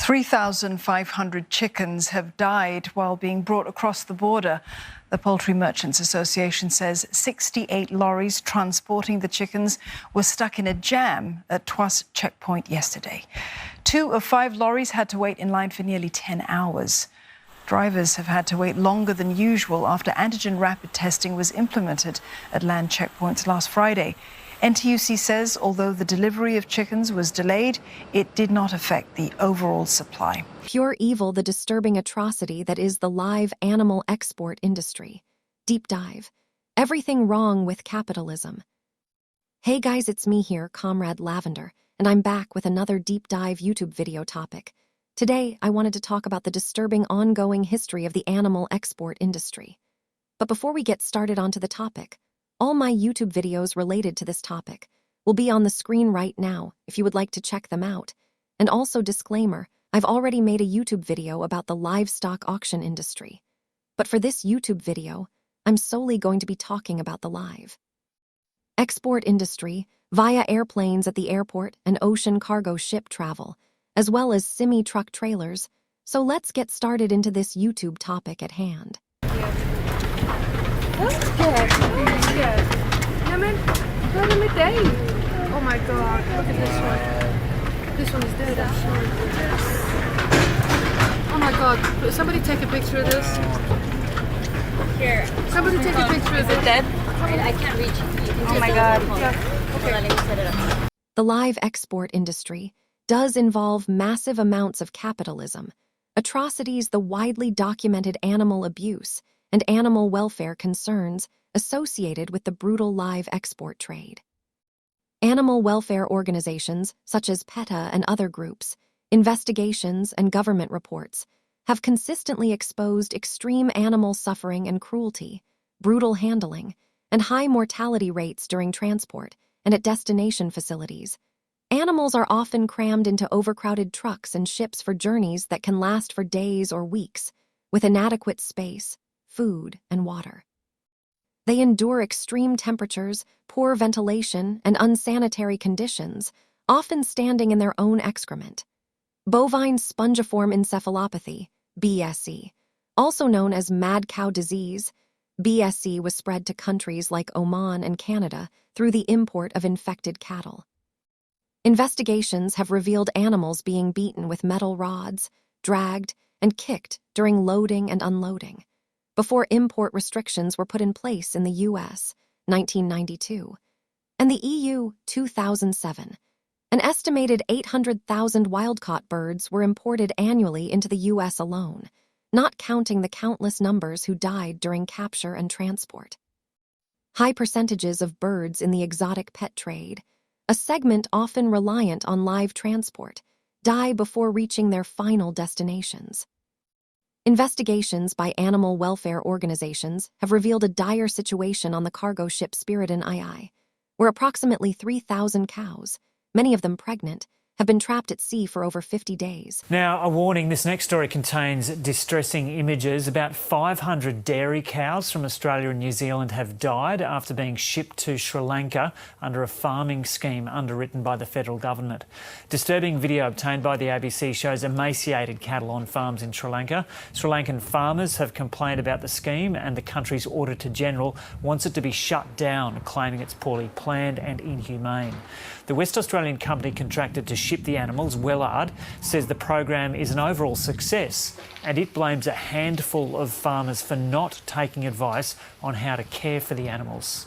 3,500 chickens have died while being brought across the border. The Poultry Merchants Association says 68 lorries transporting the chickens were stuck in a jam at Tuas checkpoint yesterday. 2 of 5 lorries had to wait in line for nearly 10 hours. Drivers have had to wait longer than usual after antigen rapid testing was implemented at land checkpoints last Friday. NTUC says although the delivery of chickens was delayed, it did not affect the overall supply. Pure evil, the disturbing atrocity that is the live animal export industry. Deep dive. Everything wrong with capitalism. Hey guys, it's me here, Comrade Lavender, and I'm back with another deep dive YouTube video topic. Today, I wanted to talk about the disturbing ongoing history of the animal export industry. But before we get started onto the topic, all my YouTube videos related to this topic will be on the screen right now if you would like to check them out. And also disclaimer, I've already made a YouTube video about the livestock auction industry. But for this YouTube video, I'm solely going to be talking about the live export industry via airplanes at the airport and ocean cargo ship travel, as well as simi truck trailers. So let's get started into this YouTube topic at hand. I'm scared. I'm scared. Let me tell you. Oh my god, look at this one. This one is dead actually. Oh my god, somebody take a picture of this. Here. Somebody take a picture of this. Dead? I can't reach it. Oh my god. Yeah. Okay. Let me set it up. The live export industry does involve massive amounts of capitalism, atrocities, the widely documented animal abuse, and animal welfare concerns associated with the brutal live export trade. Animal welfare organizations, such as PETA and other groups, investigations and government reports, have consistently exposed extreme animal suffering and cruelty, brutal handling, and high mortality rates during transport and at destination facilities. Animals are often crammed into overcrowded trucks and ships for journeys that can last for days or weeks, with inadequate space, food, and water. They endure extreme temperatures, poor ventilation, and unsanitary conditions, often standing in their own excrement. Bovine spongiform encephalopathy, BSE, also known as mad cow disease, BSE was spread to countries like Oman and Canada through the import of infected cattle. Investigations have revealed animals being beaten with metal rods, dragged, and kicked during loading and unloading, before import restrictions were put in place in the US, 1992, and the EU, 2007. An estimated 800,000 wild-caught birds were imported annually into the US alone, not counting the countless numbers who died during capture and transport. High percentages of birds in the exotic pet trade, a segment often reliant on live transport, die before reaching their final destinations. Investigations by animal welfare organizations have revealed a dire situation on the cargo ship Spiridon II, where approximately 3,000 cows, many of them pregnant, have been trapped at sea for over 50 days. Now, a warning, this next story contains distressing images. About 500 dairy cows from Australia and New Zealand have died after being shipped to Sri Lanka under a farming scheme underwritten by the federal government. Disturbing video obtained by the ABC shows emaciated cattle on farms in Sri Lanka. Sri Lankan farmers have complained about the scheme, and the country's Auditor-General wants it to be shut down, claiming it's poorly planned and inhumane. The West Australian company contracted to ship the animals, Wellard, says the program is an overall success, and it blames a handful of farmers for not taking advice on how to care for the animals.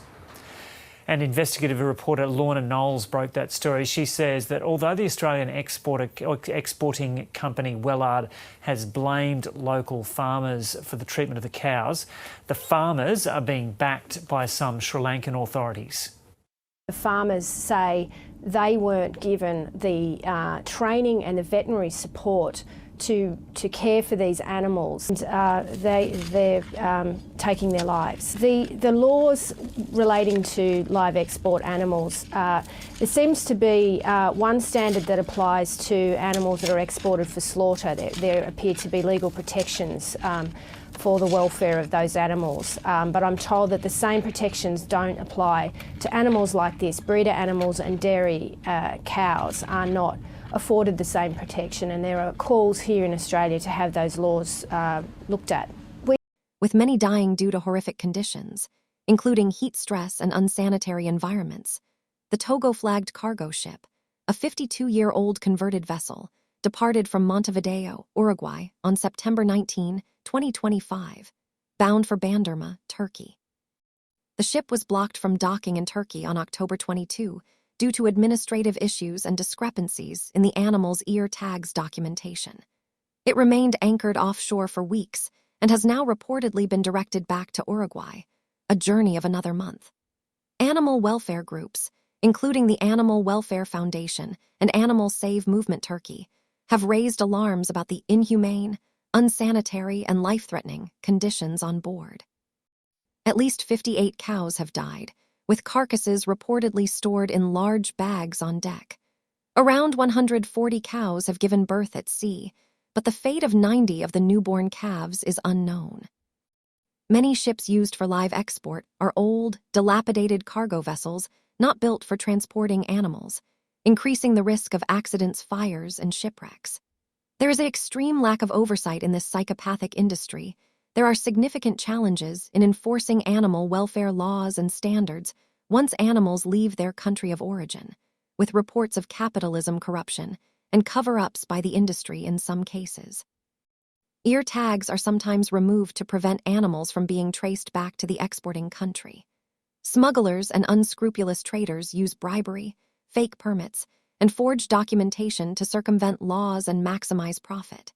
And investigative reporter Lorna Knowles broke that story. She says that although the Australian exporting company Wellard has blamed local farmers for the treatment of the cows, the farmers are being backed by some Sri Lankan authorities. The farmers say they weren't given the training and the veterinary support to care for these animals. They're taking their lives. The laws relating to live export animals, there seems to be one standard that applies to animals that are exported for slaughter. There appear to be legal protections for the welfare of those animals. But I'm told that the same protections don't apply to animals like this. Breeder animals and dairy cows are not afforded the same protection, and there are calls here in Australia to have those laws looked at. With many dying due to horrific conditions, including heat stress and unsanitary environments, the Togo-flagged cargo ship, a 52-year-old converted vessel, departed from Montevideo, Uruguay on September 19, 2025, bound for Bandırma, Turkey. The ship was blocked from docking in Turkey on October 22 due to administrative issues and discrepancies in the animal's ear tags documentation. It remained anchored offshore for weeks and has now reportedly been directed back to Uruguay, a journey of another month. Animal welfare groups, including the Animal Welfare Foundation and Animal Save Movement Turkey, have raised alarms about the inhumane, unsanitary, and life-threatening conditions on board. At least 58 cows have died, with carcasses reportedly stored in large bags on deck. Around 140 cows have given birth at sea, but the fate of 90 of the newborn calves is unknown. Many ships used for live export are old, dilapidated cargo vessels not built for transporting animals, increasing the risk of accidents, fires, and shipwrecks. There is an extreme lack of oversight in this psychopathic industry. There are significant challenges in enforcing animal welfare laws and standards once animals leave their country of origin, with reports of capitalism corruption and cover-ups by the industry in some cases. Ear tags are sometimes removed to prevent animals from being traced back to the exporting country. Smugglers and unscrupulous traders use bribery, fake permits, and forged documentation to circumvent laws and maximize profit.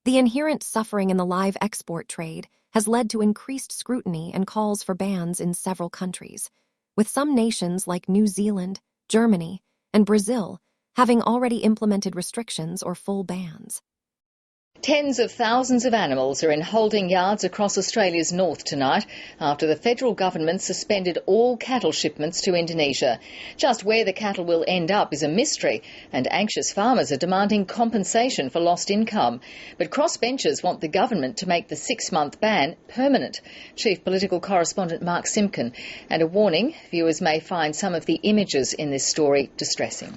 The inherent suffering in the live export trade has led to increased scrutiny and calls for bans in several countries, with some nations like New Zealand, Germany, and Brazil having already implemented restrictions or full bans. Tens of thousands of animals are in holding yards across Australia's north tonight after the federal government suspended all cattle shipments to Indonesia. Just where the cattle will end up is a mystery, and anxious farmers are demanding compensation for lost income. But crossbenchers want the government to make the 6-month ban permanent. Chief Political Correspondent Mark Simkin, and a warning, viewers may find some of the images in this story distressing.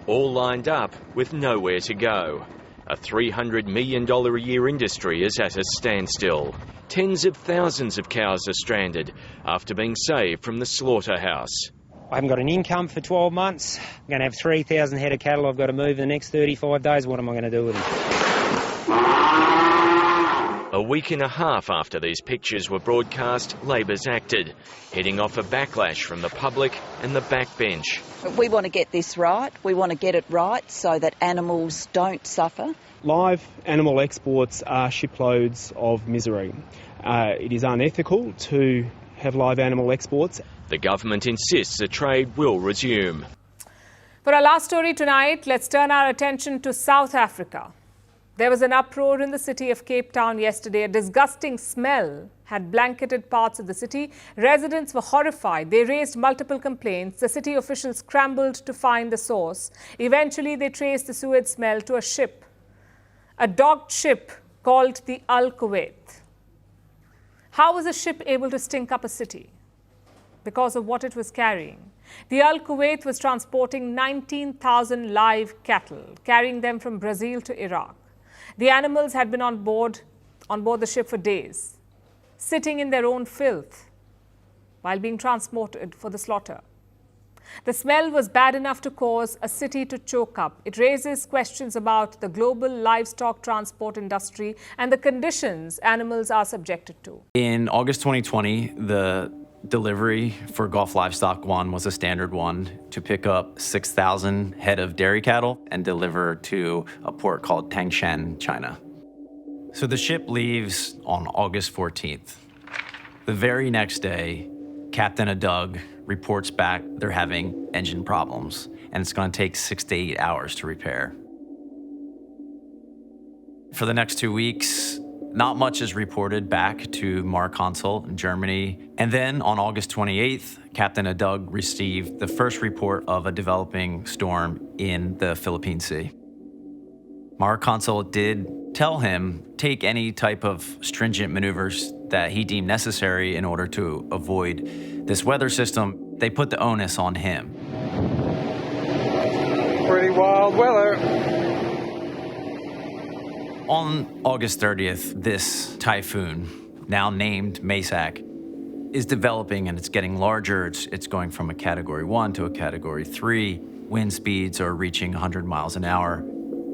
All lined up with nowhere to go. A $300 million a year industry is at a standstill. Tens of thousands of cows are stranded after being saved from the slaughterhouse. I haven't got an income for 12 months. I'm going to have 3,000 head of cattle I've got to move in the next 35 days. What am I going to do with them? A week and a half after these pictures were broadcast, Labor's acted, heading off a backlash from the public and the backbench. We want to get this right. We want to get it right so that animals don't suffer. Live animal exports are shiploads of misery. It is unethical to have live animal exports. The government insists the trade will resume. For our last story tonight, let's turn our attention to South Africa. There was an uproar in the city of Cape Town yesterday. A disgusting smell had blanketed parts of the city. Residents were horrified. They raised multiple complaints. The city officials scrambled to find the source. Eventually, they traced the sewage smell to a ship, a docked ship called the Al Kuwait. How was a ship able to stink up a city? Because of what it was carrying. The Al Kuwait was transporting 19,000 live cattle, carrying them from Brazil to Iraq. The animals had been on board the ship for days, sitting in their own filth while being transported for the slaughter. The smell was bad enough to cause a city to choke up. It raises questions about the global livestock transport industry and the conditions animals are subjected to. In August 2020, the delivery for Gulf Livestock 1 was a standard one to pick up 6,000 head of dairy cattle and deliver to a port called Tangshan, China. So the ship leaves on August 14th. The very next day, Captain Adug reports back they're having engine problems, and it's going to take 6 to 8 hours to repair. For the next 2 weeks, not much is reported back to Mar Consul in Germany. And then on August 28th, Captain Adug received the first report of a developing storm in the Philippine Sea. Mar Consul did tell him take any type of stringent maneuvers that he deemed necessary in order to avoid this weather system. They put the onus on him. Pretty wild cold weather. On August 30th, this typhoon, now named Maysak, is developing and it's getting larger. It's going from a Category 1 to a Category 3. Wind speeds are reaching 100 miles an hour.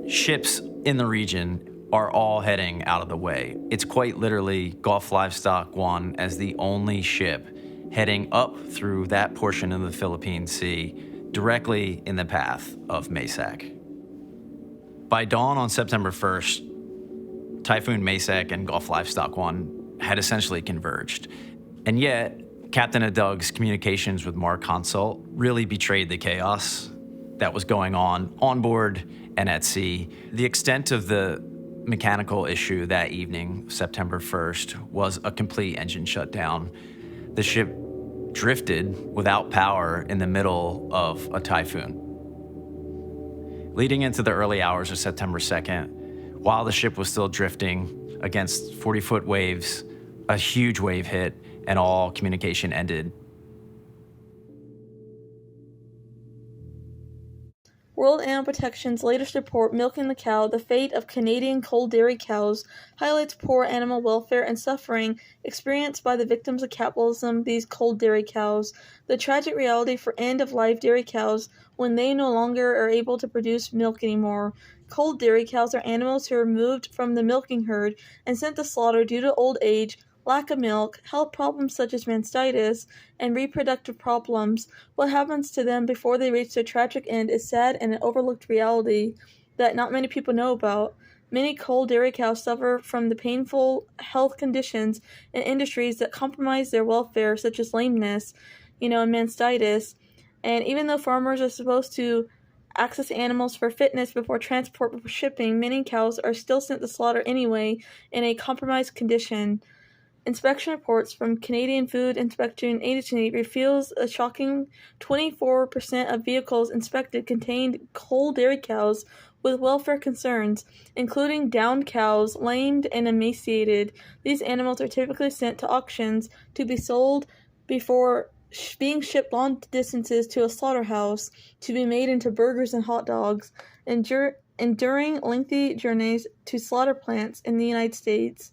Ships in the region are all heading out of the way. It's quite literally Gulf Livestock 1 as the only ship heading up through that portion of the Philippine Sea, directly in the path of Maysak. By dawn on September 1st, Typhoon Maysak and Gulf Livestock 1 had essentially converged. And yet, Captain Adug's communications with Mark Consult really betrayed the chaos that was going on board and at sea. The extent of the mechanical issue that evening, September 1st, was a complete engine shutdown. The ship drifted without power in the middle of a typhoon. Leading into the early hours of September 2nd, while the ship was still drifting against 40-foot waves, a huge wave hit and all communication ended. World Animal Protection's latest report, Milking the Cow, The Fate of Canadian Cold Dairy Cows, highlights poor animal welfare and suffering experienced by the victims of capitalism, these cold dairy cows, the tragic reality for end-of-life dairy cows when they no longer are able to produce milk anymore. Cold dairy cows are animals who are removed from the milking herd and sent to slaughter due to old age, lack of milk, health problems such as mastitis, and reproductive problems. What happens to them before they reach their tragic end is sad and an overlooked reality that not many people know about. Many cold dairy cows suffer from the painful health conditions and industries that compromise their welfare, such as lameness, and mastitis. And even though farmers are supposed to access animals for fitness before transport or shipping, many cows are still sent to slaughter anyway in a compromised condition. Inspection reports from Canadian Food Inspection Agency reveals a shocking 24% of vehicles inspected contained cold dairy cows with welfare concerns, including downed cows, lamed and emaciated. These animals are typically sent to auctions to be sold before being shipped long distances to a slaughterhouse to be made into burgers and hot dogs, enduring lengthy journeys to slaughter plants in the United States.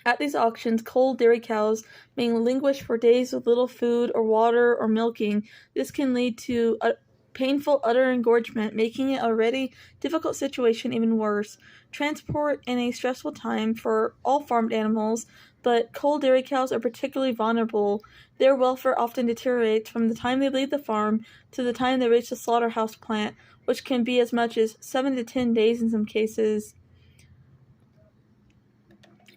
At these auctions, cold dairy cows may languish for days with little food or water or milking. This can lead to a painful utter engorgement, making it already difficult situation even worse. Transport in a stressful time for all farmed animals, but cold dairy cows are particularly vulnerable. Their welfare often deteriorates from the time they leave the farm to the time they reach the slaughterhouse plant, which can be as much as 7 to 10 days in some cases.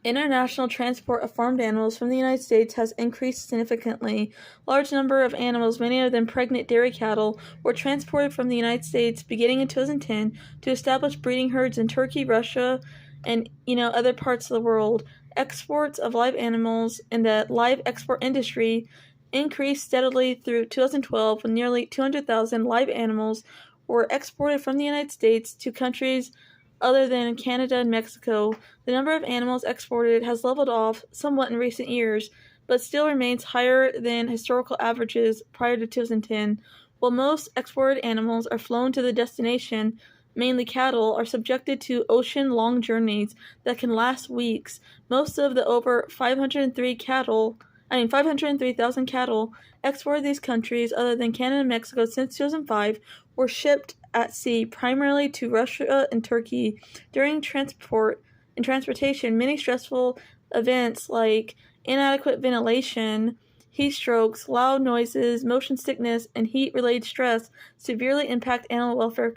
International transport of farmed animals from the United States has increased significantly. Large number of animals, many of them pregnant dairy cattle, were transported from the United States beginning in 2010 to establish breeding herds in Turkey, Russia, and other parts of the world. Exports of live animals in the live export industry increased steadily through 2012 when nearly 200,000 live animals were exported from the United States to countries other than Canada and Mexico. The number of animals exported has leveled off somewhat in recent years, but still remains higher than historical averages prior to 2010. While most exported animals are flown to the destination, mainly cattle, are subjected to ocean-long journeys that can last weeks. Most of the over 503,000 cattle exported to these countries other than Canada and Mexico since 2005 were shipped at sea, primarily to Russia and Turkey. During transportation, many stressful events like inadequate ventilation, heat strokes, loud noises, motion sickness, and heat-related stress severely impact animal welfare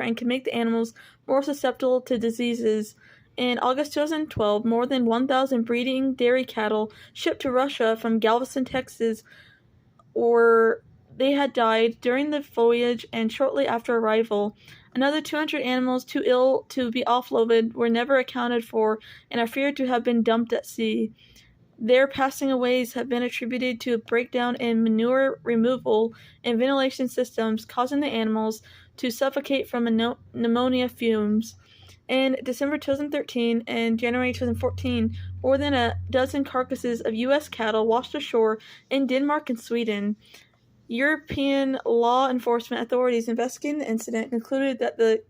and can make the animals more susceptible to diseases. In August 2012, more than 1,000 breeding dairy cattle shipped to Russia from Galveston, Texas, they had died during the voyage and shortly after arrival. Another 200 animals too ill to be offloaded were never accounted for and are feared to have been dumped at sea. Their passing aways have been attributed to a breakdown in manure removal and ventilation systems, causing the animals to suffocate from pneumonia fumes. In December 2013 and January 2014, more than a dozen carcasses of U.S. cattle washed ashore in Denmark and Sweden. European law enforcement authorities investigating the incident concluded that the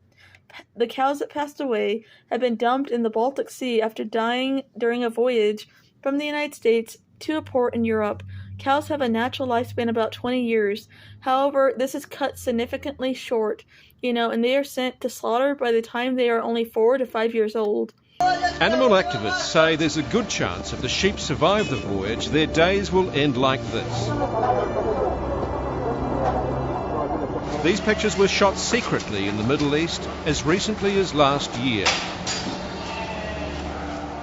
cows that passed away had been dumped in the Baltic Sea after dying during a voyage from the United States to a port in Europe. Cows have a natural lifespan about 20 years. However, this is cut significantly short, and they are sent to slaughter by the time they are only 4 to 5 years old. Animal activists say there's a good chance if the sheep survive the voyage, their days will end like this. These pictures were shot secretly in the Middle East as recently as last year.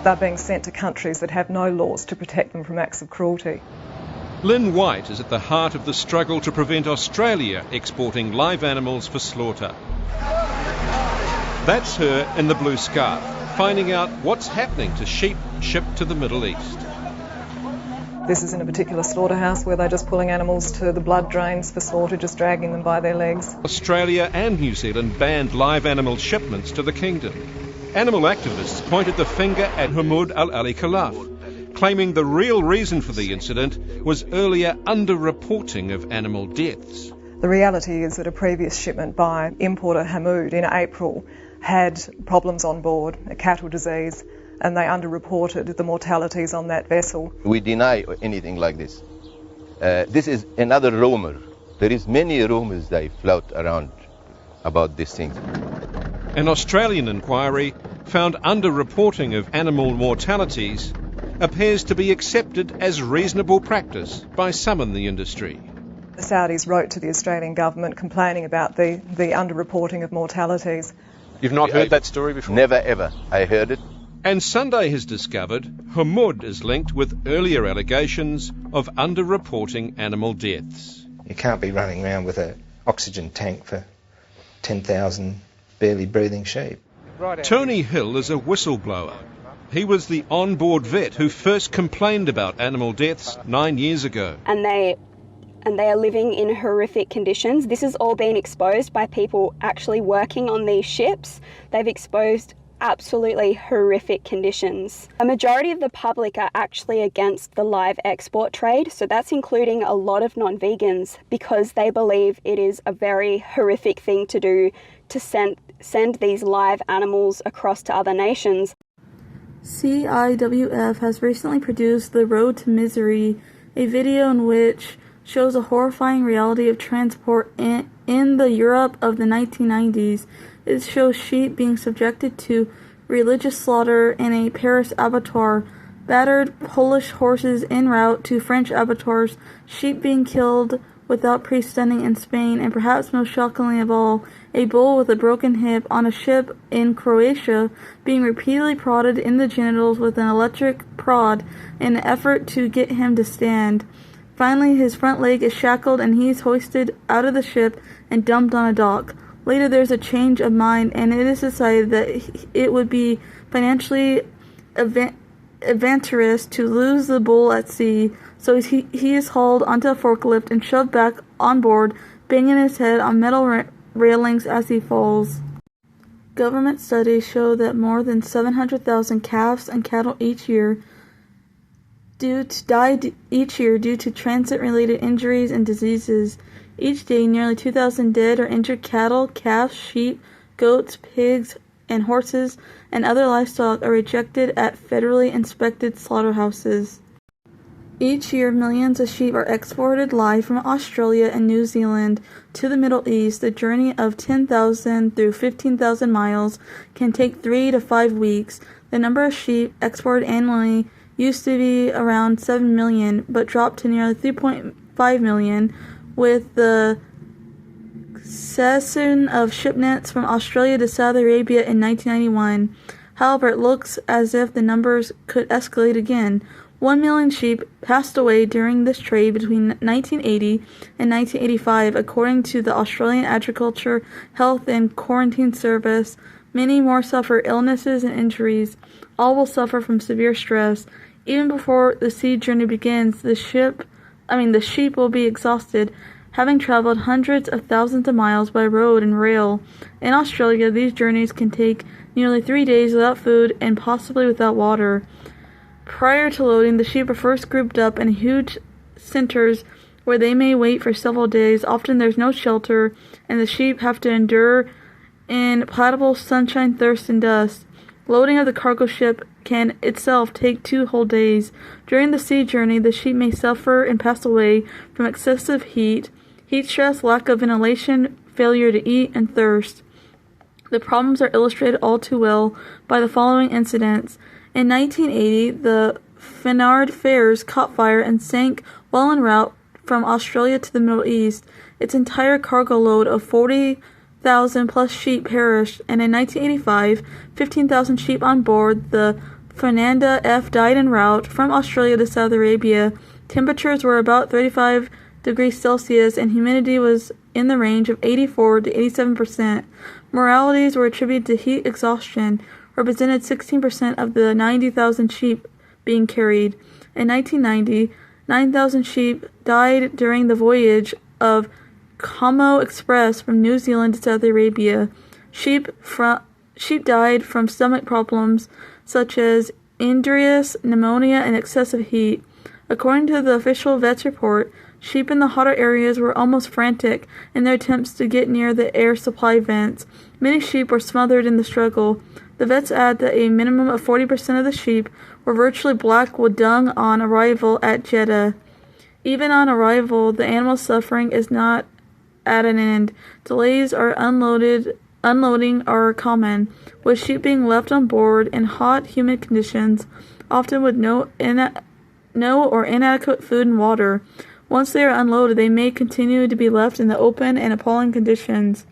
They're being sent to countries that have no laws to protect them from acts of cruelty. Lynn White is at the heart of the struggle to prevent Australia exporting live animals for slaughter. That's her in the blue scarf, finding out what's happening to sheep shipped to the Middle East. This is in a particular slaughterhouse where they're just pulling animals to the blood drains for slaughter, just dragging them by their legs. Australia and New Zealand banned live animal shipments to the kingdom. Animal activists pointed the finger at Hamoud Al-Ali Khalaf, claiming the real reason for the incident was earlier under-reporting of animal deaths. The reality is that a previous shipment by importer Hamoud in April had problems on board, a cattle disease, and they underreported the mortalities on that vessel. We deny anything like this. This is another rumour. There is many rumours they float around about these things. An Australian inquiry found under-reporting of animal mortalities appears to be accepted as reasonable practice by some in the industry. The Saudis wrote to the Australian government complaining about the under-reporting of mortalities. You've not heard that story before? Never ever. I heard it. And Sunday has discovered Hamoud is linked with earlier allegations of under-reporting animal deaths. You can't be running around with an oxygen tank for 10,000 barely breathing sheep. Tony Hill is a whistleblower. He was the on-board vet who first complained about animal deaths 9 years ago. And they are living in horrific conditions. This has all been exposed by people actually working on these ships. They've exposed absolutely horrific conditions. A majority of the public are actually against the live export trade, so that's including a lot of non-vegans, because they believe it is a very horrific thing to do to send these live animals across to other nations. CIWF has recently produced The Road to Misery, a video in which shows a horrifying reality of transport in the Europe of the 1990s. It shows sheep being subjected to religious slaughter in a Paris abattoir, battered Polish horses en route to French abattoirs, sheep being killed without pre-stunning in Spain, and perhaps most shockingly of all, a bull with a broken hip on a ship in Croatia being repeatedly prodded in the genitals with an electric prod in an effort to get him to stand. Finally, his front leg is shackled and he's hoisted out of the ship and dumped on a dock. Later, there's a change of mind, and it is decided that it would be financially advantageous to lose the bull at sea, so he is hauled onto a forklift and shoved back on board, banging his head on metal railings as he falls. Government studies show that more than 700,000 calves and cattle each year die due to transit-related injuries and diseases. Each day, nearly 2,000 dead or injured cattle, calves, sheep, goats, pigs, and horses, and other livestock are rejected at federally inspected slaughterhouses. Each year, millions of sheep are exported live from Australia and New Zealand to the Middle East. The journey of 10,000 through 15,000 miles can take 3 to 5 weeks. The number of sheep exported annually used to be around 7 million, but dropped to nearly 3.5 million with the cessation of shipments from Australia to Saudi Arabia in 1991. However, it looks as if the numbers could escalate again. 1 million sheep passed away during this trade between 1980 and 1985, according to the Australian Agriculture, Health and Quarantine Service. Many more suffer illnesses and injuries. All will suffer from severe stress. Even before the sea journey begins, the sheep will be exhausted, having traveled hundreds of thousands of miles by road and rail. In Australia, these journeys can take nearly 3 days without food and possibly without water. Prior to loading, the sheep are first grouped up in huge centers where they may wait for several days. Often there's no shelter, and the sheep have to endure in palpable sunshine, thirst, and dust. Loading of the cargo ship can itself take 2 whole days. During the sea journey, the sheep may suffer and pass away from excessive heat stress, lack of ventilation, failure to eat, and thirst. The problems are illustrated all too well by the following incidents. In 1980, the Saltwater Fish caught fire and sank while en route from Australia to the Middle East. Its entire cargo load of 40,000 plus sheep perished, and in 1985, 15,000 sheep on board the Fernanda F died en route from Australia to Saudi Arabia. Temperatures were about 35 degrees Celsius and humidity was in the range of 84 to 87%. Mortalities were attributed to heat exhaustion, represented 16% of the 90,000 sheep being carried. In 1990, 9,000 sheep died during the voyage of Como Express from New Zealand to Saudi Arabia. Sheep died from stomach problems such as injurious pneumonia and excessive heat. According to the official vet's report, sheep in the hotter areas were almost frantic in their attempts to get near the air supply vents. Many sheep were smothered in the struggle. The vets add that a minimum of 40% of the sheep were virtually black with dung on arrival at Jeddah. Even on arrival, the animal suffering is not at an end. Delays or unloading are common, with sheep being left on board in hot, humid conditions, often with no or inadequate food and water. Once they are unloaded, they may continue to be left in the open and appalling conditions.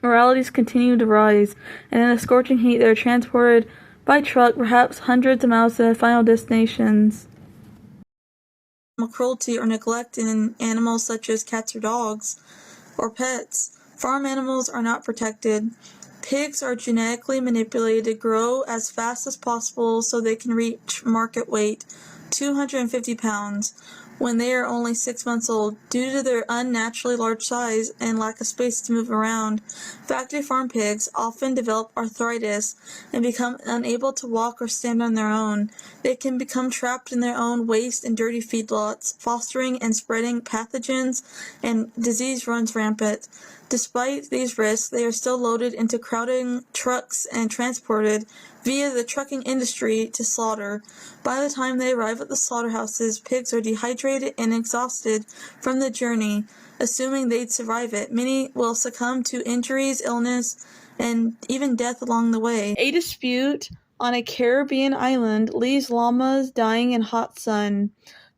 Mortalities continue to rise, and in the scorching heat they are transported by truck, perhaps hundreds of miles to their final destinations. Cruelty or neglect in animals such as cats or dogs, or pets. Farm animals are not protected. Pigs are genetically manipulated to grow as fast as possible so they can reach market weight, 250 pounds. When they are only 6 months old, due to their unnaturally large size and lack of space to move around. Factory farm pigs often develop arthritis and become unable to walk or stand on their own. They can become trapped in their own waste and dirty feedlots, fostering and spreading pathogens, and disease runs rampant. Despite these risks, they are still loaded into crowding trucks and transported via the trucking industry to slaughter. By the time they arrive at the slaughterhouses, pigs are dehydrated and exhausted from the journey. Assuming they'd survive it, many will succumb to injuries, illness, and even death along the way. A dispute on a Caribbean island leaves llamas dying in hot sun.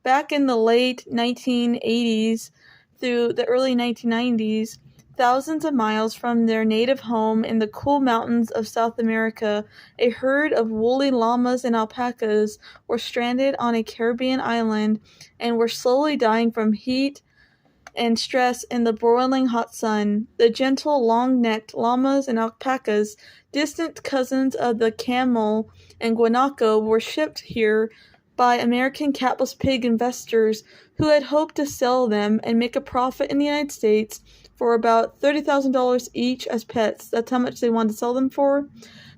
Back in the late 1980s through the early 1990s, thousands of miles from their native home in the cool mountains of South America, a herd of woolly llamas and alpacas were stranded on a Caribbean island and were slowly dying from heat and stress in the broiling hot sun. The gentle, long-necked llamas and alpacas, distant cousins of the camel and guanaco, were shipped here by American capitalist pig investors who had hoped to sell them and make a profit in the United States for about $30,000 each as pets. That's how much they wanted to sell them for.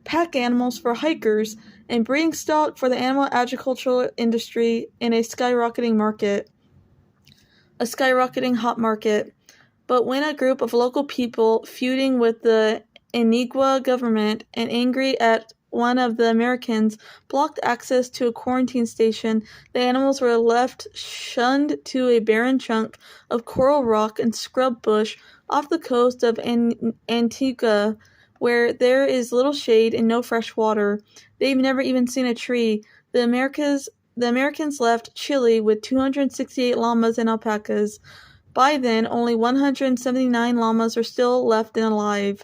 Pack animals for hikers and breeding stock for the animal agricultural industry in a skyrocketing hot market. But when a group of local people feuding with the Antigua government and angry at one of the Americans blocked access to a quarantine station, the animals were left shunned to a barren chunk of coral rock and scrub bush off the coast of Antigua, where there is little shade and no fresh water. They've never even seen a tree. The Americans left Chile with 268 llamas and alpacas. By then, only 179 llamas were still left and alive.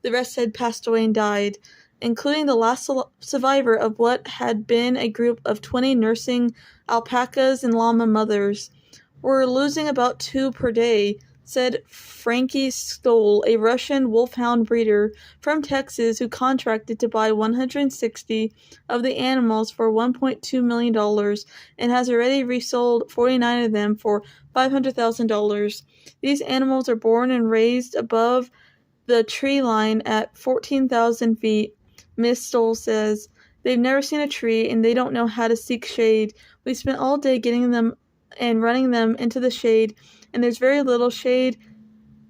The rest had passed away and died, including the last survivor of what had been a group of 20 nursing alpacas and llama mothers. We're losing about 2 per day, said Frankie Stoll, a Russian wolfhound breeder from Texas who contracted to buy 160 of the animals for $1.2 million and has already resold 49 of them for $500,000. These animals are born and raised above the tree line at 14,000 feet. Miss Stoll says they've never seen a tree and they don't know how to seek shade. We spent all day getting them and running them into the shade, and there's very little shade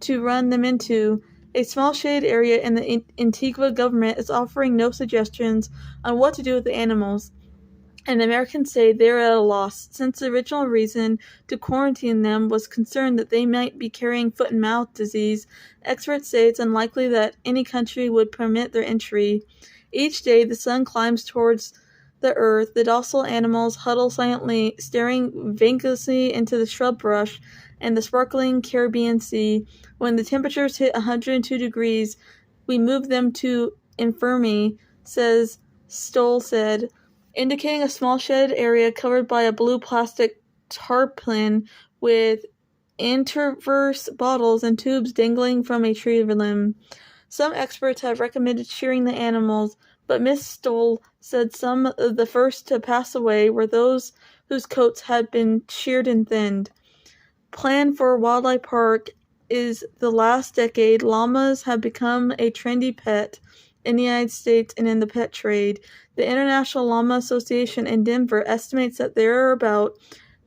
to run them into. A small shade area in the Antigua government is offering no suggestions on what to do with the animals, and Americans say they're at a loss, since the original reason to quarantine them was concerned that they might be carrying foot and mouth disease. Experts say it's unlikely that any country would permit their entry. Each day the sun climbs towards the earth. The docile animals huddle silently, staring vaguely into the shrub brush and the sparkling Caribbean Sea. When the temperatures hit 102 degrees, we move them to infirmary, Stoll said, indicating a small shed area covered by a blue plastic tarpaulin with intravenous bottles and tubes dangling from a tree limb. Some experts have recommended shearing the animals, but Miss Stoll said some of the first to pass away were those whose coats had been sheared and thinned. Planned for a wildlife park is the last decade, llamas have become a trendy pet in the United States and in the pet trade. The International Llama Association in Denver estimates that there are about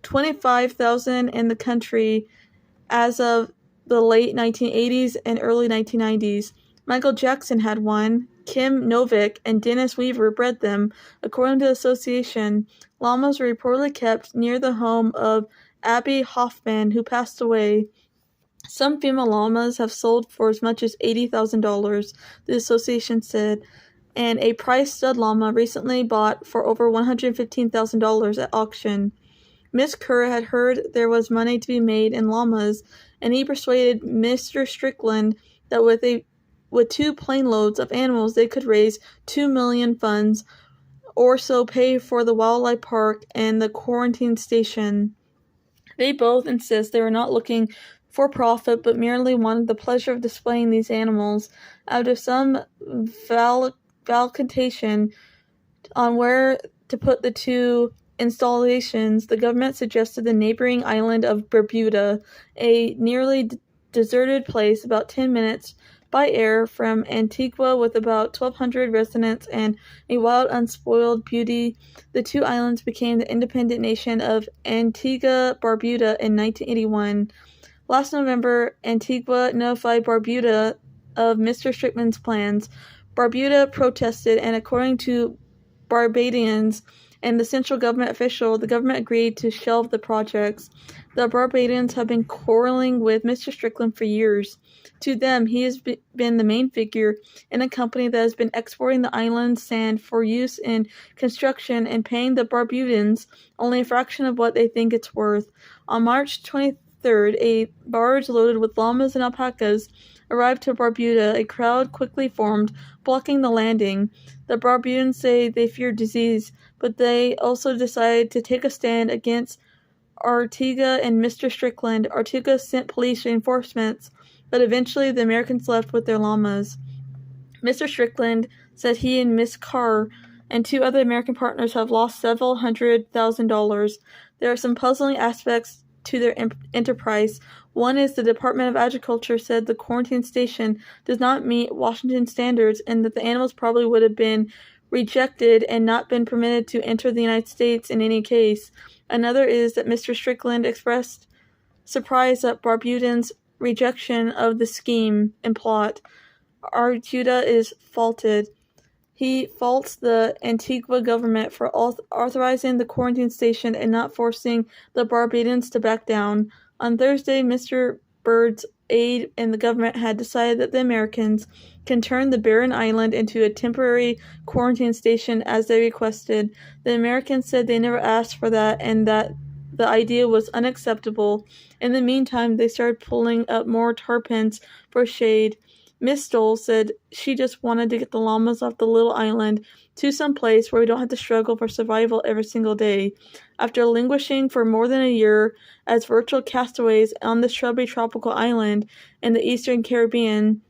25,000 in the country as of the late 1980s and early 1990s. Michael Jackson had one. Kim Novick and Dennis Weaver bred them. According to the association, llamas were reportedly kept near the home of Abby Hoffman, who passed away. Some female llamas have sold for as much as $80,000, the association said, and a prize stud llama recently bought for over $115,000 at auction. Miss Kerr had heard there was money to be made in llamas, and he persuaded Mr. Strickland that with 2 plane loads of animals they could raise $2 million funds or so pay for the wildlife park and the quarantine station. They both insist they were not looking for profit, but merely wanted the pleasure of displaying these animals. Out of some vacillation on where to put the 2 installations, the government suggested the neighboring island of Barbuda, a nearly deserted place about 10 minutes by air from Antigua with about 1,200 residents and a wild, unspoiled beauty. The 2 islands became the independent nation of Antigua-Barbuda in 1981. Last November, Antigua notified Barbuda of Mr. Strickland's plans. Barbuda protested, and according to Barbadians and the central government official, the government agreed to shelve the projects. The Barbadians have been quarreling with Mr. Strickland for years. To them, he has been the main figure in a company that has been exporting the island's sand for use in construction and paying the Barbadians only a fraction of what they think it's worth. On March 23rd, a barge loaded with llamas and alpacas arrived to Barbuda. A crowd quickly formed, blocking the landing. The Barbadians say they fear disease, but they also decided to take a stand against Antigua and Mr. Strickland. Antigua sent police reinforcements, but eventually the Americans left with their llamas. Mr. Strickland said he and Miss Carr and 2 other American partners have lost several $100,000. There are some puzzling aspects to their enterprise. One is the Department of Agriculture said the quarantine station does not meet Washington standards and that the animals probably would have been rejected and not been permitted to enter the United States in any case. Another is that Mr. Strickland expressed surprise at Barbudans' rejection of the scheme and plot. Artuda is faulted. He faults the Antigua government for authorizing the quarantine station and not forcing the Barbadians to back down. On Thursday, Mr. Bird's aide and the government had decided that the Americans can turn the barren island into a temporary quarantine station as they requested. The Americans said they never asked for that and that the idea was unacceptable. In the meantime, they started pulling up more tarpaulins for shade. Miss Stoll said she just wanted to get the llamas off the little island to some place where we don't have to struggle for survival every single day. After languishing for more than a year as virtual castaways on the shrubby tropical island in the eastern Caribbean,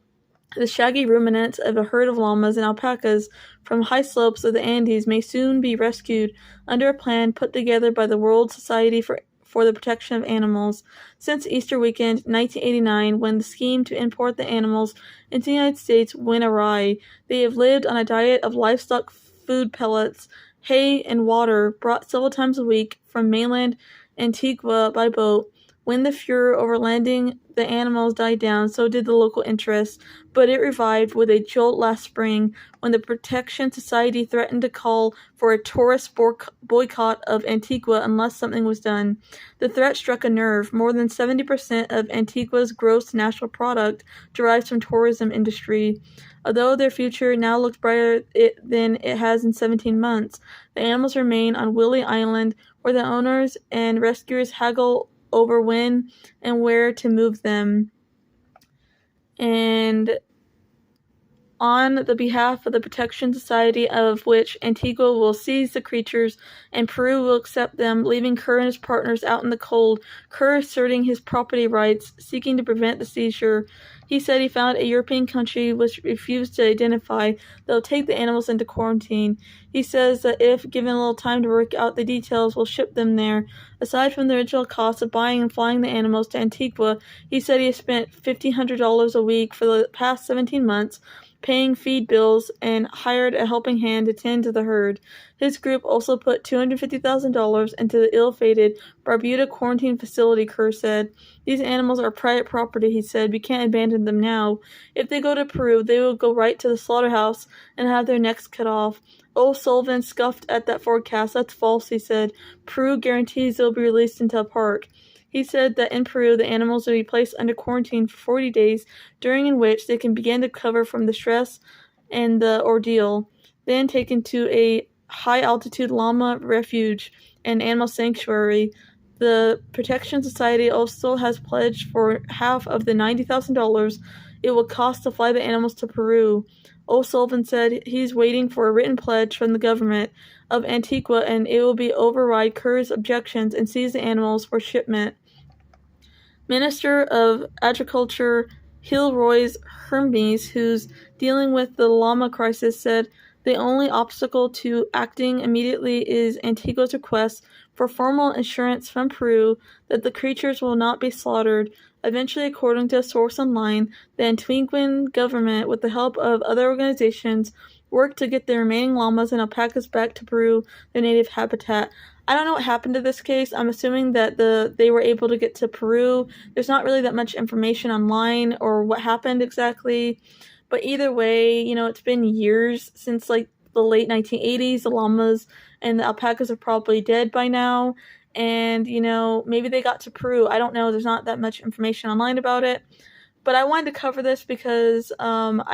the shaggy ruminants of a herd of llamas and alpacas from high slopes of the Andes may soon be rescued under a plan put together by the World Society for the Protection of Animals. Since Easter weekend 1989, when the scheme to import the animals into the United States went awry, they have lived on a diet of livestock food pellets, hay, and water brought several times a week from mainland Antigua by boat. When the furor over landing the animals died down, so did the local interest, but it revived with a jolt last spring when the Protection Society threatened to call for a tourist boycott of Antigua unless something was done. The threat struck a nerve. More than 70% of Antigua's gross national product derives from tourism industry. Although their future now looks brighter than it has in 17 months, the animals remain on Willy Island, where the owners and rescuers haggle over when and where to move them. And on the behalf of the Protection Society, of which Antigua will seize the creatures and Peru will accept them, leaving Kerr and his partners out in the cold, Kerr asserting his property rights, seeking to prevent the seizure. He said he found a European country which refused to identify. They'll take the animals into quarantine. He says that if given a little time to work out the details, we'll ship them there. Aside from the original cost of buying and flying the animals to Antigua, he said he has spent $1,500 a week for the past 17 months, paying feed bills, and hired a helping hand to tend to the herd. His group also put $250,000 into the ill-fated Barbuda quarantine facility, Kerr said. These animals are private property, he said. We can't abandon them now. If they go to Peru, they will go right to the slaughterhouse and have their necks cut off. O'Sullivan scoffed at that forecast. That's false, he said. Peru guarantees they'll be released into a park. He said that in Peru, the animals will be placed under quarantine for 40 days, during which they can begin to recover from the stress and the ordeal, then taken to a high-altitude llama refuge and animal sanctuary. The Protection Society also has pledged for half of the $90,000 it will cost to fly the animals to Peru. O'Sullivan said he's waiting for a written pledge from the government of Antigua, and it will be override Kerr's objections and seize the animals for shipment. Minister of Agriculture Hilroy Hermes, who's dealing with the llama crisis, said the only obstacle to acting immediately is Antigua's request for formal assurance from Peru that the creatures will not be slaughtered. Eventually, according to a source online, the Antiguan government, with the help of other organizations, worked to get the remaining llamas and alpacas back to Peru, their native habitat. I don't know what happened to this case. I'm assuming that they were able to get to Peru. There's not really that much information online or what happened exactly. But either way, it's been years since the late 1980s. The llamas and the alpacas are probably dead by now. And, maybe they got to Peru. I don't know. There's not that much information online about it. But I wanted to cover this because I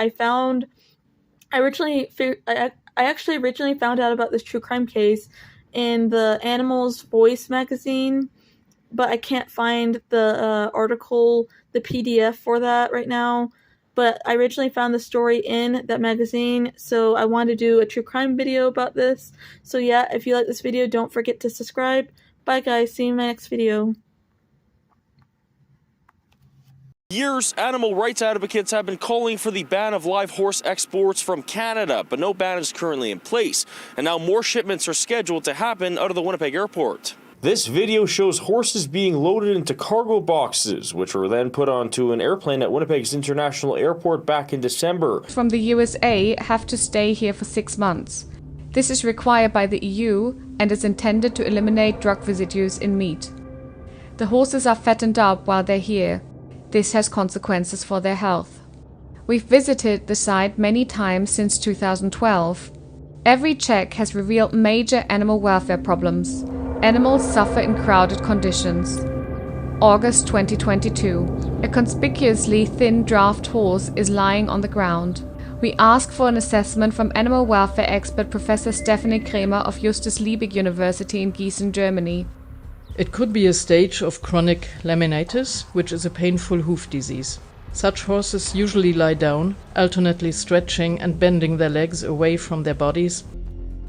actually originally found out about this true crime case in the Animals Voice magazine, but I can't find the article, the PDF for that right now. But I originally found the story in that magazine, so I wanted to do a true crime video about this. So yeah, if you like this video, don't forget to subscribe. Bye guys, see you in my next video. Years, animal rights advocates have been calling for the ban of live horse exports from Canada, but no ban is currently in place. And now more shipments are scheduled to happen out of the Winnipeg airport. This video shows horses being loaded into cargo boxes, which were then put onto an airplane at Winnipeg's International Airport back in December. From the USA have to stay here for 6 months. This is required by the EU and is intended to eliminate drug residues in meat. The horses are fattened up while they're here. This has consequences for their health. We've visited the site many times since 2012. Every check has revealed major animal welfare problems. Animals suffer in crowded conditions. August 2022. A conspicuously thin draft horse is lying on the ground. We ask for an assessment from animal welfare expert Professor Stephanie Kremer of Justus Liebig University in Gießen, Germany. It could be a stage of chronic laminitis, which is a painful hoof disease. Such horses usually lie down, alternately stretching and bending their legs away from their bodies.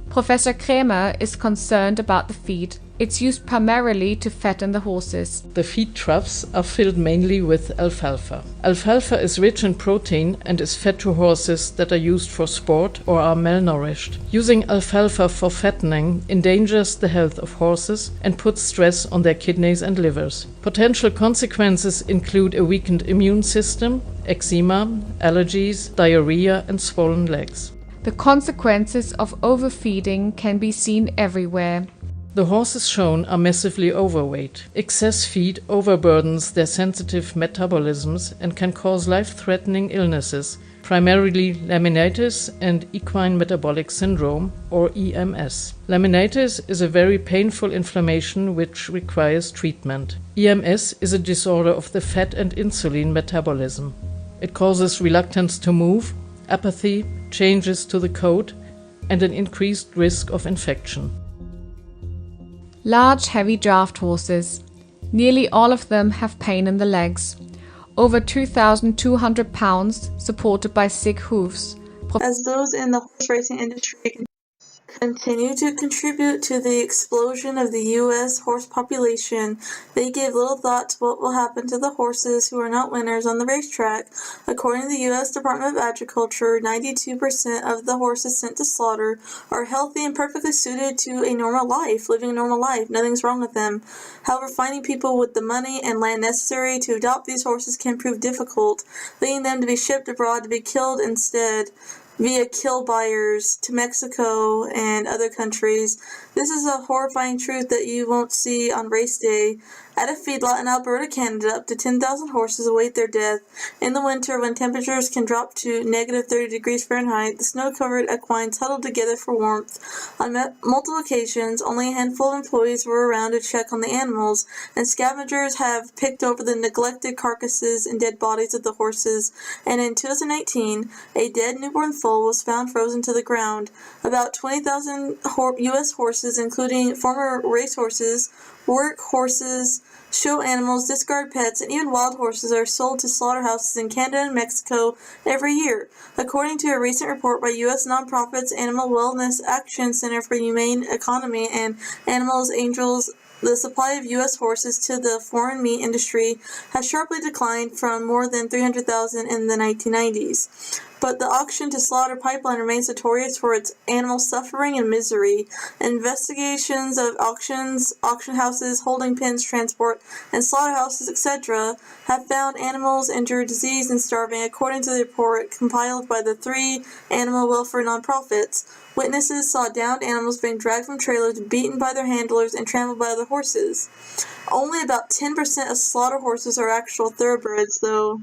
Professor Kremer is concerned about the feed. It's used primarily to fatten the horses. The feed troughs are filled mainly with alfalfa. Alfalfa is rich in protein and is fed to horses that are used for sport or are malnourished. Using alfalfa for fattening endangers the health of horses and puts stress on their kidneys and livers. Potential consequences include a weakened immune system, eczema, allergies, diarrhea, and swollen legs. The consequences of overfeeding can be seen everywhere. The horses shown are massively overweight. Excess feed overburdens their sensitive metabolisms and can cause life-threatening illnesses, primarily laminitis and equine metabolic syndrome, or EMS. Laminitis is a very painful inflammation which requires treatment. EMS is a disorder of the fat and insulin metabolism. It causes reluctance to move, apathy, changes to the coat, and an increased risk of infection. Large, heavy draft horses. Nearly all of them have pain in the legs. Over 2,200 pounds, supported by sick hooves. As those in the horse racing industry continue to contribute to the explosion of the U.S. horse population, they give little thought to what will happen to the horses who are not winners on the racetrack. According to the U.S. Department of Agriculture, 92% of the horses sent to slaughter are healthy and perfectly suited to a normal life, living a normal life. Nothing's wrong with them. However, finding people with the money and land necessary to adopt these horses can prove difficult, leading them to be shipped abroad to be killed instead, via kill buyers to Mexico and other countries. This is a horrifying truth that you won't see on race day. At a feedlot in Alberta, Canada, up to 10,000 horses await their death. In the winter, when temperatures can drop to negative 30 degrees Fahrenheit, the snow-covered equines huddled together for warmth. On multiple occasions, only a handful of employees were around to check on the animals, and scavengers have picked over the neglected carcasses and dead bodies of the horses. And in 2018, a dead newborn foal was found frozen to the ground. About 20,000 U.S. horses, including former racehorses, work horses, show animals, discard pets, and even wild horses are sold to slaughterhouses in Canada and Mexico every year. According to a recent report by U.S. nonprofits Animal Wellness Action Center for Humane Economy and Animals Angels, the supply of U.S. horses to the foreign meat industry has sharply declined from more than 300,000 in the 1990s. But the auction to slaughter pipeline remains notorious for its animal suffering and misery. Investigations of auctions, auction houses, holding pens, transport, and slaughterhouses, etc., have found animals injured, diseased, and starving, according to the report compiled by the 3 animal welfare nonprofits. Witnesses saw downed animals being dragged from trailers, beaten by their handlers, and trampled by other horses. Only about 10% of slaughter horses are actual thoroughbreds, though,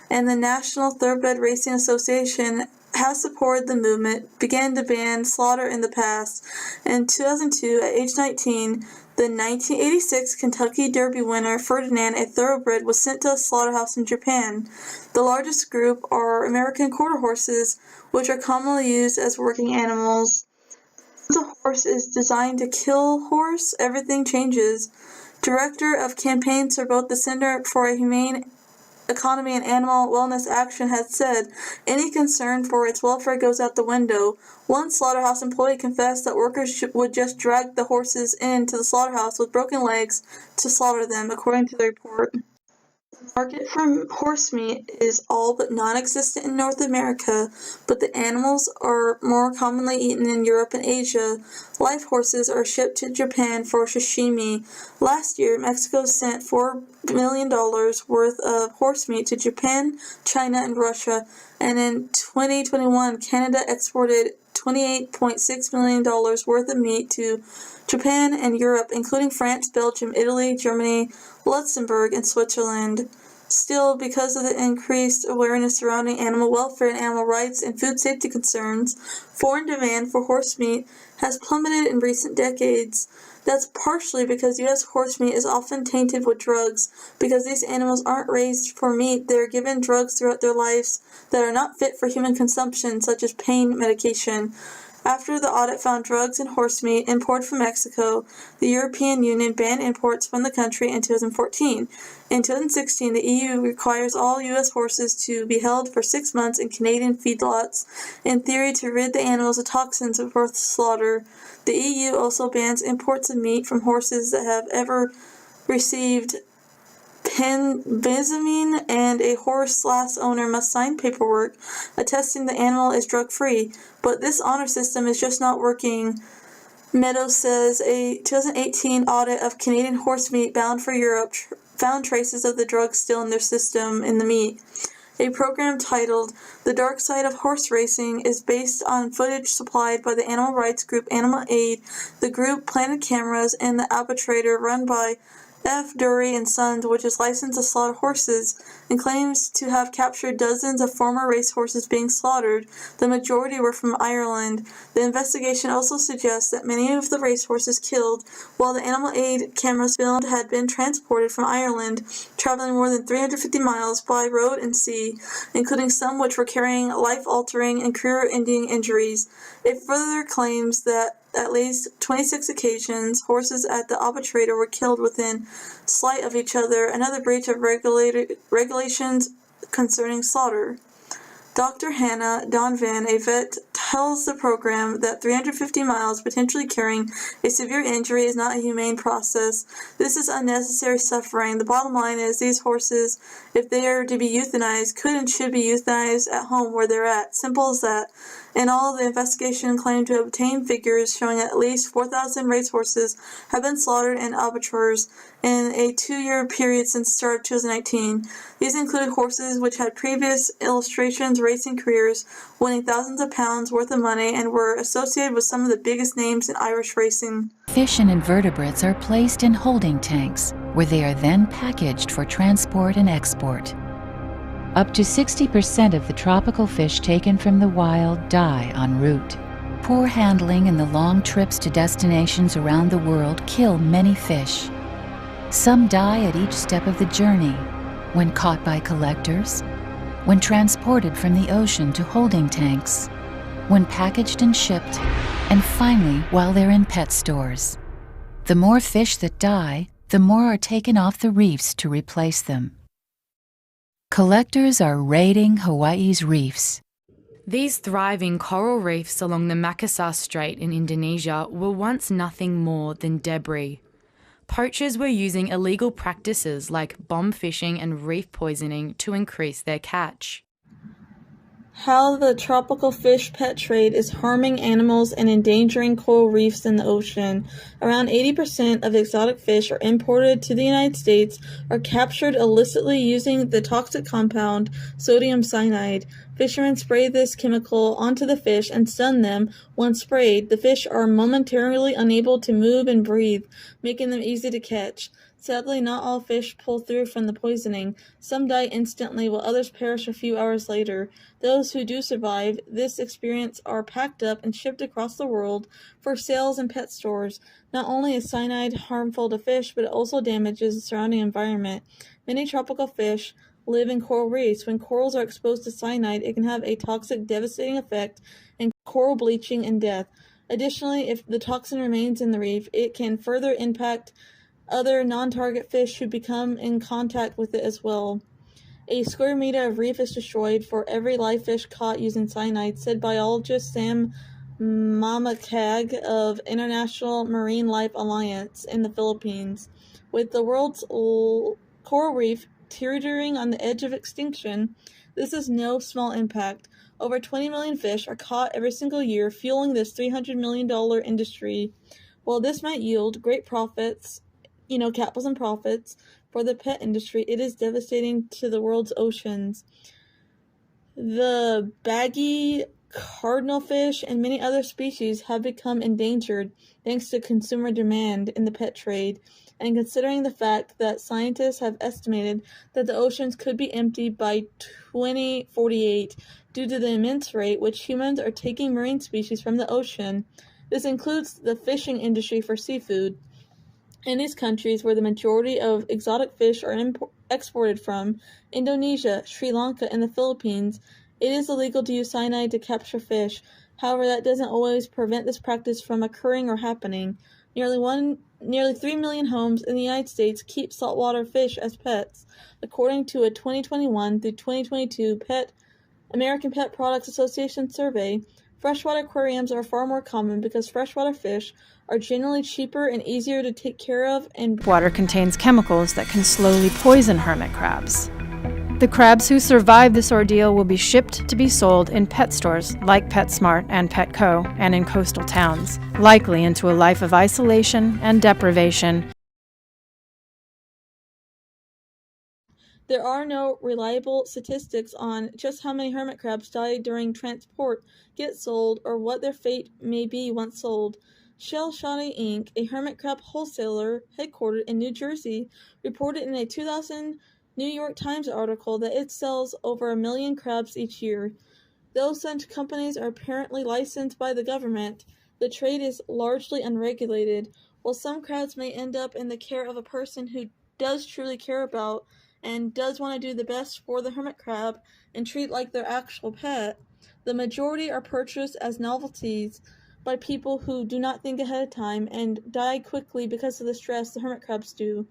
and the National Thoroughbred Racing Association has supported the movement, began to ban slaughter in the past. In 2002, at age 19, the 1986 Kentucky Derby winner Ferdinand, a thoroughbred, was sent to a slaughterhouse in Japan. The largest group are American quarter horses, which are commonly used as working animals. Once a horse is designed to kill horse, everything changes. Director of campaigns for both the Center for a Humane Economy and Animal Wellness Action has said any concern for its welfare goes out the window. One slaughterhouse employee confessed that workers would just drag the horses into the slaughterhouse with broken legs to slaughter them, according to the report. The market for horse meat is all but non-existent in North America, but the animals are more commonly eaten in Europe and Asia. Live horses are shipped to Japan for sashimi. Last year, Mexico sent $4 million worth of horse meat to Japan, China, and Russia, and in 2021, Canada exported $28.6 million worth of meat to Japan and Europe, including France, Belgium, Italy, Germany, Luxembourg, and Switzerland. Still, because of the increased awareness surrounding animal welfare and animal rights and food safety concerns, foreign demand for horse meat has plummeted in recent decades. That's partially because U.S. horse meat is often tainted with drugs. Because these animals aren't raised for meat, they are given drugs throughout their lives that are not fit for human consumption, such as pain medication. After the audit found drugs in horse meat imported from Mexico, the European Union banned imports from the country in 2014. In 2016, the EU requires all U.S. horses to be held for 6 months in Canadian feedlots, in theory to rid the animals of toxins before slaughter. The EU also bans imports of meat from horses that have ever received penbizamine, and a horse last owner must sign paperwork attesting the animal is drug-free. But this honor system is just not working. Meadows says a 2018 audit of Canadian horse meat bound for Europe found traces of the drug still in their system in the meat. A program titled The Dark Side of Horse Racing is based on footage supplied by the animal rights group Animal Aid. The group planted cameras in the arbitrator run by F. Dury and Sons, which is licensed to slaughter horses, and claims to have captured dozens of former racehorses being slaughtered. The majority were from Ireland. The investigation also suggests that many of the racehorses killed while the Animal Aid cameras filmed had been transported from Ireland, traveling more than 350 miles by road and sea, including some which were carrying life-altering and career-ending injuries. It further claims that at least 26 occasions, horses at the arbitrator were killed within sight of each other, another breach of regulations concerning slaughter. Dr. Hannah Donvan, a vet, tells the program that 350 miles potentially carrying a severe injury is not a humane process. This is unnecessary suffering. The bottom line is these horses, if they are to be euthanized, could and should be euthanized at home where they're at. Simple as that. In all, the investigation claimed to obtain figures showing at least 4,000 racehorses have been slaughtered in abattoirs in a 2-year period since the start of 2019. These included horses which had previous illustrations racing careers, winning thousands of pounds worth of money, and were associated with some of the biggest names in Irish racing. Fish and invertebrates are placed in holding tanks, where they are then packaged for transport and export. Up to 60% of the tropical fish taken from the wild die en route. Poor handling and the long trips to destinations around the world kill many fish. Some die at each step of the journey, when caught by collectors, when transported from the ocean to holding tanks, when packaged and shipped, and finally while they're in pet stores. The more fish that die, the more are taken off the reefs to replace them. Collectors are raiding Hawaii's reefs. These thriving coral reefs along the Makassar Strait in Indonesia were once nothing more than debris. Poachers were using illegal practices like bomb fishing and reef poisoning to increase their catch. How the tropical fish pet trade is harming animals and endangering coral reefs in the ocean. Around 80% of exotic fish are imported to the United States are captured illicitly using the toxic compound sodium cyanide. Fishermen spray this chemical onto the fish and stun them. Once sprayed, the fish are momentarily unable to move and breathe, making them easy to catch. Sadly, not all fish pull through from the poisoning. Some die instantly, while others perish a few hours later. Those who do survive this experience are packed up and shipped across the world for sales in pet stores. Not only is cyanide harmful to fish, but it also damages the surrounding environment. Many tropical fish live in coral reefs. When corals are exposed to cyanide, it can have a toxic, devastating effect in coral bleaching and death. Additionally, if the toxin remains in the reef, it can further impact other non-target fish who become in contact with it as well. A square meter of reef is destroyed for every live fish caught using cyanide, said biologist Sam Mamakag of International Marine Life Alliance in the Philippines. With the world's coral reef teetering on the edge of extinction, this is no small impact. Over 20 million fish are caught every single year, fueling this $300 million industry. While this might yield great profits, capitalism profits for the pet industry, it is devastating to the world's oceans. The baggy cardinalfish and many other species have become endangered thanks to consumer demand in the pet trade, and considering the fact that scientists have estimated that the oceans could be empty by 2048 due to the immense rate which humans are taking marine species from the ocean. This includes the fishing industry for seafood. In these countries where the majority of exotic fish are exported from, Indonesia, Sri Lanka, and the Philippines, it is illegal to use cyanide to capture fish. However, that doesn't always prevent this practice from occurring or happening. Nearly 3 million homes in the United States keep saltwater fish as pets. According to a 2021 through 2022 American Pet Products Association survey, freshwater aquariums are far more common because freshwater fish are generally cheaper and easier to take care of, and water contains chemicals that can slowly poison hermit crabs. The crabs who survive this ordeal will be shipped to be sold in pet stores like PetSmart and Petco and in coastal towns, likely into a life of isolation and deprivation. There are no reliable statistics on just how many hermit crabs die during transport, get sold, or what their fate may be once sold. Shell Shoddy Inc., a hermit crab wholesaler headquartered in New Jersey, reported in a 2000 New York Times article that it sells over 1 million crabs each year. Though such companies are apparently licensed by the government, the trade is largely unregulated. While some crabs may end up in the care of a person who does truly care about and does want to do the best for the hermit crab and treat like their actual pet, the majority are purchased as novelties by people who do not think ahead of time and die quickly because of the stress the hermit crabs do.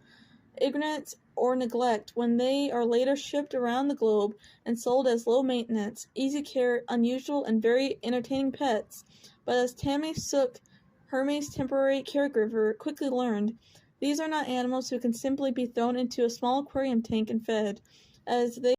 Ignorance or neglect when they are later shipped around the globe and sold as low maintenance, easy care, unusual, and very entertaining pets. But as Tammy Sook, Hermes' temporary caregiver, quickly learned, these are not animals who can simply be thrown into a small aquarium tank and fed, as they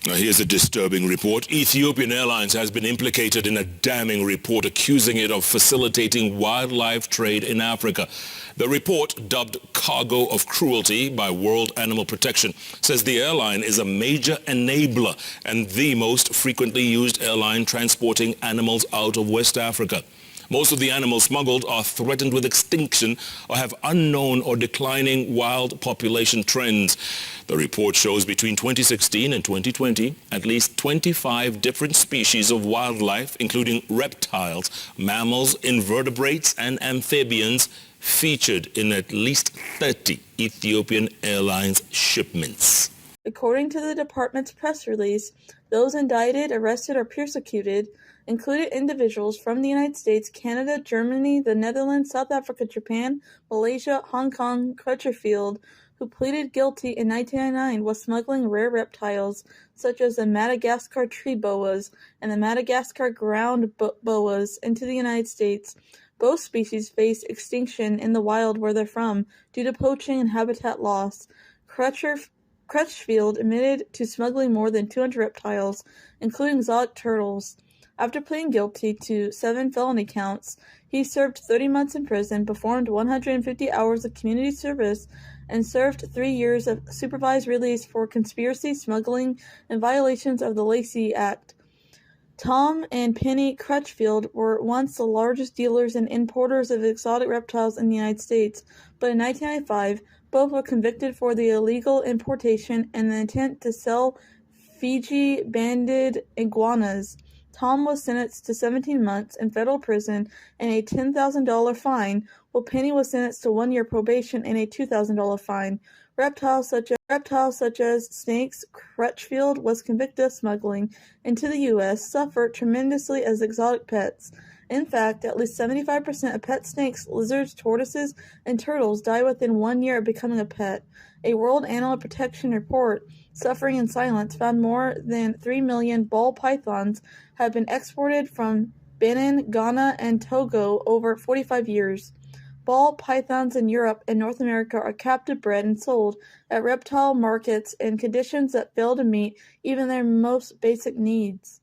Now here's a disturbing report. Ethiopian Airlines has been implicated in a damning report accusing it of facilitating wildlife trade in Africa. The report, dubbed Cargo of Cruelty by World Animal Protection, says the airline is a major enabler and the most frequently used airline transporting animals out of West Africa. Most of the animals smuggled are threatened with extinction or have unknown or declining wild population trends. The report shows between 2016 and 2020, at least 25 different species of wildlife, including reptiles, mammals, invertebrates, and amphibians, featured in at least 30 Ethiopian Airlines shipments. According to the department's press release, those indicted, arrested, or persecuted included individuals from the United States, Canada, Germany, the Netherlands, South Africa, Japan, Malaysia, Hong Kong, Crutcherfield, who pleaded guilty in 1999 was smuggling rare reptiles such as the Madagascar tree boas and the Madagascar ground boas into the United States. Both species face extinction in the wild where they're from due to poaching and habitat loss. Crutchfield admitted to smuggling more than 200 reptiles, including exotic turtles. After pleading guilty to 7 felony counts, he served 30 months in prison, performed 150 hours of community service, and served 3 years of supervised release for conspiracy, smuggling, and violations of the Lacey Act. Tom and Penny Crutchfield were once the largest dealers and importers of exotic reptiles in the United States, but in 1995, both were convicted for the illegal importation and the intent to sell Fiji banded iguanas. Tom was sentenced to 17 months in federal prison and a $10,000 fine, while Penny was sentenced to 1 year probation and a $2,000 fine. Reptiles such as snakes, Crutchfield was convicted of smuggling into the U.S., suffer tremendously as exotic pets. In fact, at least 75% of pet snakes, lizards, tortoises, and turtles die within 1 year of becoming a pet. A World Animal Protection report, Suffering in Silence, found more than 3 million ball pythons have been exported from Benin, Ghana, and Togo over 45 years. Ball pythons in Europe and North America are captive bred and sold at reptile markets in conditions that fail to meet even their most basic needs.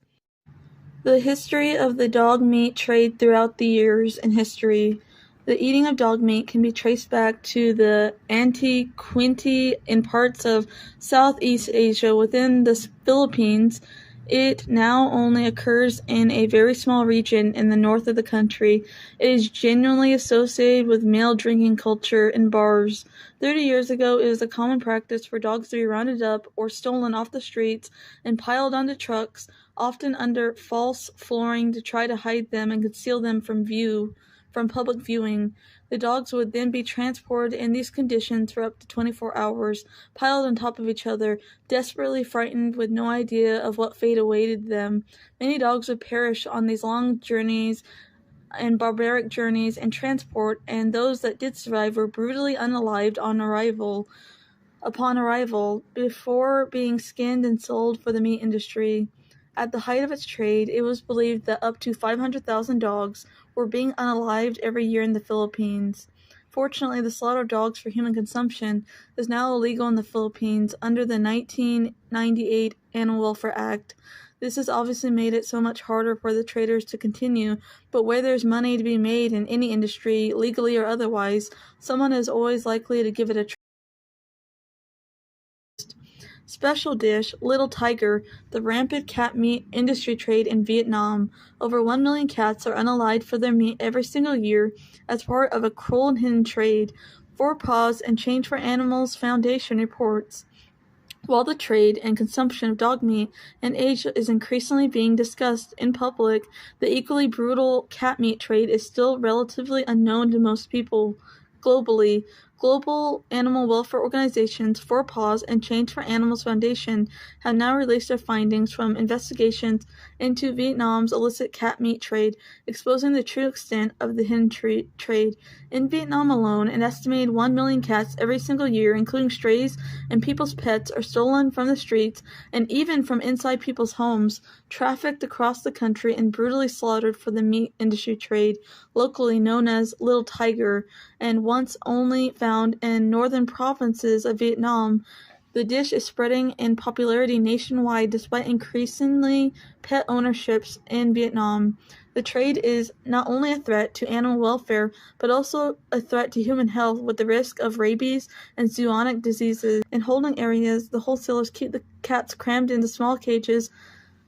The history of the dog meat trade throughout the years in history. The eating of dog meat can be traced back to the antiquity in parts of Southeast Asia within the Philippines. It now only occurs in a very small region in the north of the country. It is genuinely associated with male drinking culture in bars. 30 years ago, it was a common practice for dogs to be rounded up or stolen off the streets and piled onto trucks, often under false flooring to try to hide them and conceal them from public viewing. The dogs would then be transported in these conditions for up to 24 hours, piled on top of each other, desperately frightened with no idea of what fate awaited them. Many dogs would perish on these long journeys and barbaric journeys and transport, and those that did survive were brutally unalived upon arrival, before being skinned and sold for the meat industry. At the height of its trade, it was believed that up to 500,000 dogs were being unalived every year in the Philippines. Fortunately, the slaughter of dogs for human consumption is now illegal in the Philippines under the 1998 Animal Welfare Act. This has obviously made it so much harder for the traders to continue, but where there's money to be made in any industry, legally or otherwise, someone is always likely to give it a try. Special dish, Little Tiger, the rampant cat meat industry trade in Vietnam. Over 1 million cats are unallied for their meat every single year as part of a cruel and hidden trade. Four Paws and Change for Animals Foundation reports. While the trade and consumption of dog meat in Asia is increasingly being discussed in public, the equally brutal cat meat trade is still relatively unknown to most people. Globally, global animal welfare organizations Four Paws and Change for Animals Foundation have now released their findings from investigations into Vietnam's illicit cat meat trade, exposing the true extent of the hidden trade. In Vietnam alone, an estimated 1 million cats every single year, including strays and people's pets, are stolen from the streets and even from inside people's homes, trafficked across the country and brutally slaughtered for the meat industry trade, locally known as Little Tiger, and once only found in northern provinces of Vietnam. The dish is spreading in popularity nationwide despite increasingly pet ownerships in Vietnam. The trade is not only a threat to animal welfare, but also a threat to human health with the risk of rabies and zoonotic diseases. In holding areas, the wholesalers keep the cats crammed into small cages,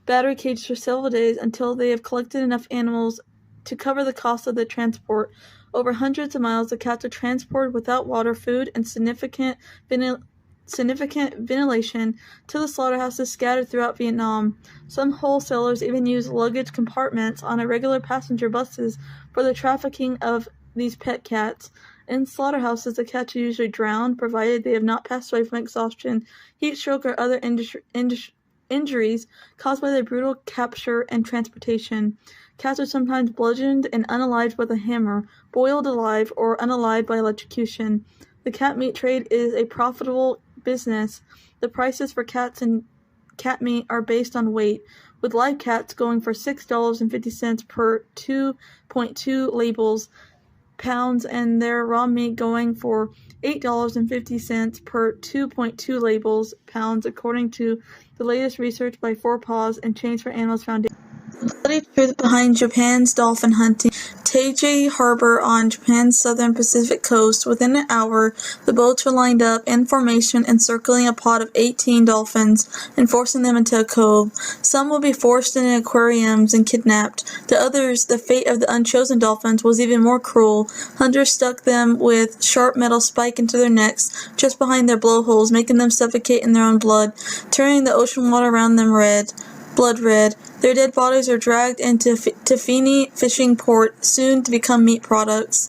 battery cages for several days until they have collected enough animals to cover the cost of the transport. Over hundreds of miles, the cats are transported without water, food, and significant ventilation to the slaughterhouses scattered throughout Vietnam. Some wholesalers even use luggage compartments on regular passenger buses for the trafficking of these pet cats. In slaughterhouses, the cats are usually drowned, provided they have not passed away from exhaustion, heat stroke, or other injuries caused by their brutal capture and transportation. Cats are sometimes bludgeoned and unalived with a hammer, boiled alive, or unalived by electrocution. The cat meat trade is a profitable business. The prices for cats and cat meat are based on weight, with live cats going for $6.50 per 2.2 labels pounds and their raw meat going for $8.50 per 2.2 labels pounds, according to the latest research by Four Paws and Change for Animals Foundation. The bloody truth behind Japan's dolphin hunting. Taiji Harbor on Japan's southern Pacific coast. Within an hour, the boats were lined up in formation encircling a pod of 18 dolphins and forcing them into a cove. Some will be forced into aquariums and kidnapped. To others, the fate of the unchosen dolphins was even more cruel. Hunters stuck them with sharp metal spike into their necks, just behind their blowholes, making them suffocate in their own blood, turning the ocean water around them blood red. Their dead bodies are dragged into Tafini fishing port, soon to become meat products.